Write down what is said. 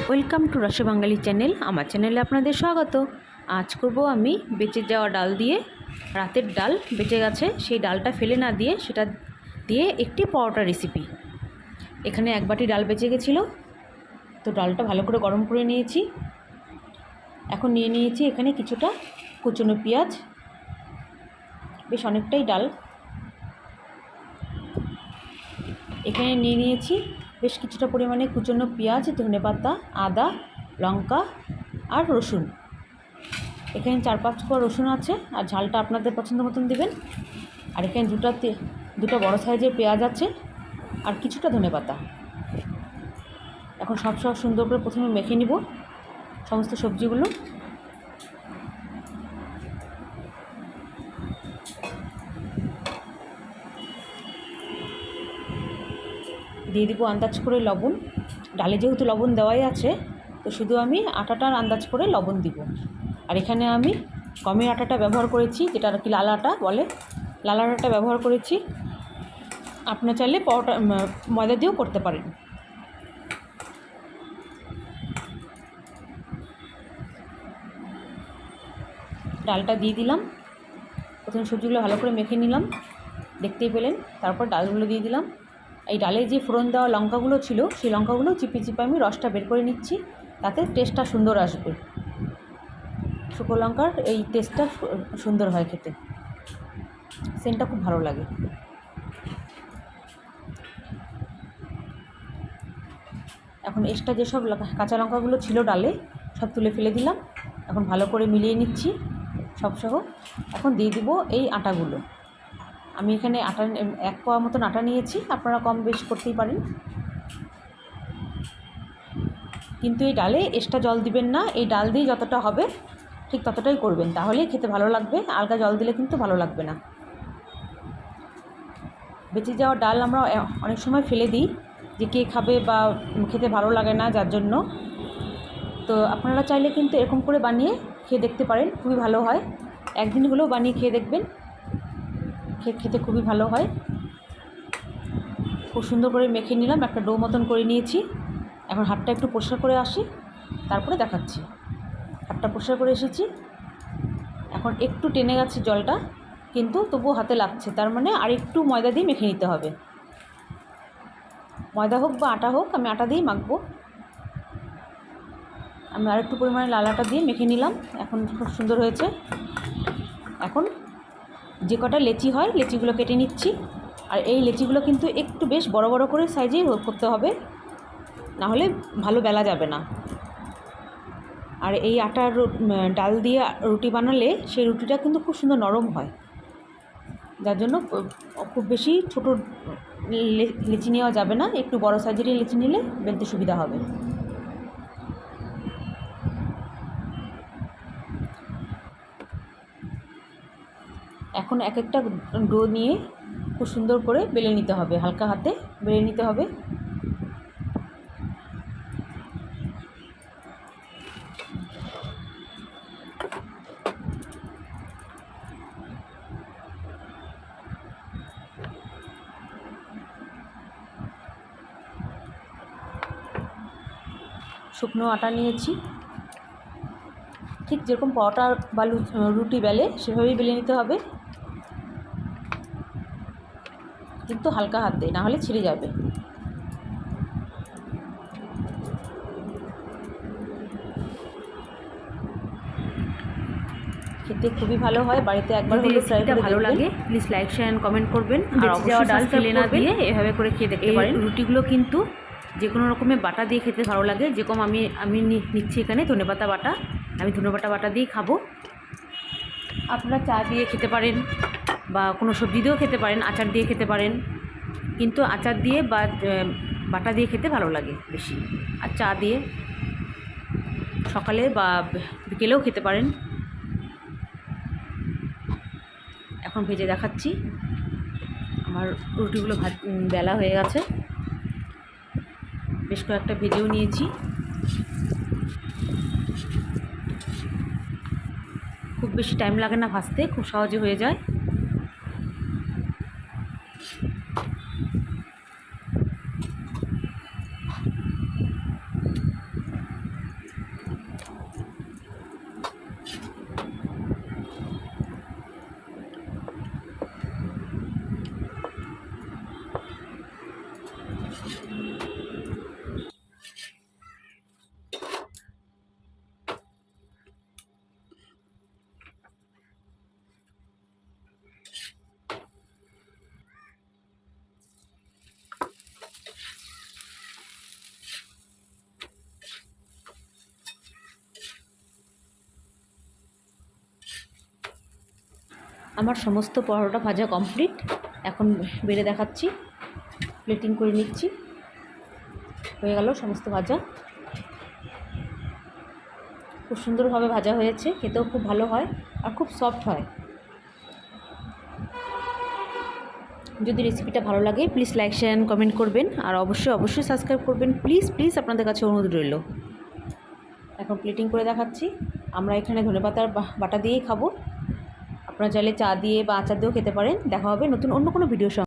Welcome to রসে বাঙালি channel. আমার চ্যানেলে আপনাদের স্বাগত। আজ করব আমি বেঁচে যাওয়া ডাল দিয়ে, রাতের ডাল বেঁচে গেছে সেই ডালটা ফেলে না দিয়ে সেটা দিয়ে একটি পরোটা রেসিপি। এখানে এক বাটি ডাল বেঁচে গেছিলো, তো ডালটা ভালো করে গরম করে নিয়েছি। এখন নিয়ে নিয়েছি এখানে কিছুটা কুচনো পেঁয়াজ, বেশ অনেকটাই ডাল। এখানে নিয়ে নিয়েছি বেশ কিছুটা পরিমাণে কুচনো পেঁয়াজ, ধনেপাতা, আদা, লঙ্কা আর রসুন। এখানে 4-5 কোয়া রসুন আছে, আর ঝালটা আপনাদের পছন্দ মতন দেবেন। আর এখানে দুটো বড় সাইজের পেঁয়াজ আছে আর কিছুটা ধনেপাতা। এখন সব সুন্দর করে প্রথমে মেখে নিব সমস্ত সবজিগুলো। দিয়ে দিব আন্দাজ করে লবণ। ডালে যেহেতু লবণ দেওয়াই আছে, তো শুধু আমি আটাটার আন্দাজ করে লবণ দিব। আর এখানে আমি গমের আটাটা ব্যবহার করেছি, যেটা আর কি লাল আটা বলে, লাল আটাটা ব্যবহার করেছি। আপনার চাইলে পরোটা ময়দা দিয়েও করতে পারেন। ডালটা দিয়ে দিলাম, প্রথমে সবজিগুলো ভালো করে মেখে নিলাম, দেখতেই পেলেন। তারপর ডালগুলো দিয়ে দিলাম। এই ডালে যে ফোড়ন দেওয়া লঙ্কাগুলো ছিল, সেই লঙ্কাগুলো চিপে আমি রসটা বের করে নিচ্ছি, তাতে টেস্টটা সুন্দর আসবে। শুকনো লঙ্কার এই টেস্টটা সুন্দর হয় খেতে, সেন্টটা খুব ভালো লাগে। এখন এক্সট্রা যেসব কাঁচা লঙ্কাগুলো ছিল ডালে, সব তুলে ফেলে দিলাম। এখন ভালো করে মিলিয়ে নিচ্ছি সবসহ। এখন দিয়ে দিব এই আটাগুলো। আমি এখানে 1 পোয়া মতন আটা নিয়েছি, আপনারা কম বেশি করতেই পারেন। কিন্তু এই ডালে এক্সট্রা জল দিবেন না, এই ডাল দিয়ে যতটা হবে ঠিক ততটাই করবেন, তাহলেই খেতে ভালো লাগবে। আলগা জল দিলে কিন্তু ভালো লাগবে না। বেঁচে যাওয়া ডাল আমরা অনেক সময় ফেলে দিই, যে কে খাবে বা খেতে ভালো লাগে না যার জন্য। তো আপনারা চাইলে কিন্তু এরকম করে বানিয়ে খেয়ে দেখতে পারেন, খুবই ভালো হয়। একদিন হলেও বানিয়ে খেয়ে দেখবেন, খেতে খুবই ভালো হয়। খুব সুন্দর করে মেখে নিলাম, একটা ডো মতন করে নিয়েছি। এখন হাতটা একটু পরিষ্কার করে আসি, তারপরে দেখাচ্ছি। হাতটা পরিষ্কার করে এসেছি, এখন একটু টেনে গেছে জলটা, কিন্তু তবুও হাতে লাগছে, তার মানে আর একটু ময়দা দিয়ে মেখে নিতে হবে। ময়দা হোক বা আটা হোক, আমি আটা দিয়েই মাখবো। আমি আর একটু পরিমাণে লাল আটা দিয়ে মেখে নিলাম। এখন খুব সুন্দর হয়েছে। এখন যে কটা লেচি হয়, লেচিগুলো কেটে নিচ্ছি। আর এই লেচিগুলো কিন্তু একটু বেশ বড় বড় করে সাইজেই করতে হবে, নাহলে ভালো বেলা যাবে না। আর এই আটার ডাল দিয়ে রুটি বানালে সেই রুটিটা কিন্তু খুব সুন্দর নরম হয়, যার জন্য খুব বেশি ছোটো লেচি নেওয়া যাবে না, একটু বড় সাইজেরই লেচি নিলে বেলতে সুবিধা হবে। এখন এক একটা ডো নিয়ে খুব সুন্দর করে বেলে নিতে হবে, হালকা হাতে বেলে নিতে হবে। শুকনো আটা নিয়েছি, ঠিক যেরকম পরোটা বা রুটি বেলে সেভাবেই বেলে নিতে হবে, কিন্তু হালকা হাতে, না হলে ছিঁড়ে যাবে। খেতে খুবই ভালো হয়, বাড়িতে একবার হলে ট্রাই করে ভালো লাগে। Please like share and comment করবেন। আর অবশ্যই ডাল ফেলে না দিয়ে এভাবে করে খেয়ে দেখতে পারেন। রুটিগুলো কিন্তু যে কোনো রকমের বাটা দিয়ে খেতে ভালো লাগে। যেরকম আমি নিচ্ছি এখানে ধনেপাতা বাটা, আমি ধনেপাতা বাটা দিয়েই খাবো। আপনারা চা দিয়ে খেতে পারেন বা কোনো সবজি দিয়েও খেতে পারেন, আচার দিয়ে খেতে পারেন, কিন্তু আচার দিয়ে বা বাটা দিয়ে খেতে ভালো লাগে বেশি। আর চা দিয়ে সকালে বা বিকেলেও খেতে পারেন। এখন ভেজে দেখাচ্ছি। আমার রুটিগুলো বেলা হয়ে গেছে, বেশ কয়েকটা ভেজেও নিয়েছি। খুব বেশি টাইম লাগে না ভাজতে, খুব সহজে হয়ে যায়। আমার সমস্ত পরোটা ভাজা কমপ্লিট। এখন বেড়ে দেখাচ্ছি, প্লেটিং করে নিচ্ছি। হয়ে গেল সমস্ত ভাজা, খুব সুন্দরভাবে ভাজা হয়েছে, খেতেও খুব ভালো হয় আর খুব সফট হয়। যদি রেসিপিটা ভালো লাগে please like share and comment করবেন, আর অবশ্যই সাবস্ক্রাইব করবেন। প্লিজ আপনাদের কাছে অনুরোধ রইল। এখন প্লেটিং করে দেখাচ্ছি। আমরা এখানে ধনেপাতার বাটা দিয়েই খাবো, আপনারা চাইলে চা দিয়ে বা আচার দিয়েও খেতে পারেন। দেখা হবে নতুন অন্য কোনো ভিডিওর সঙ্গে।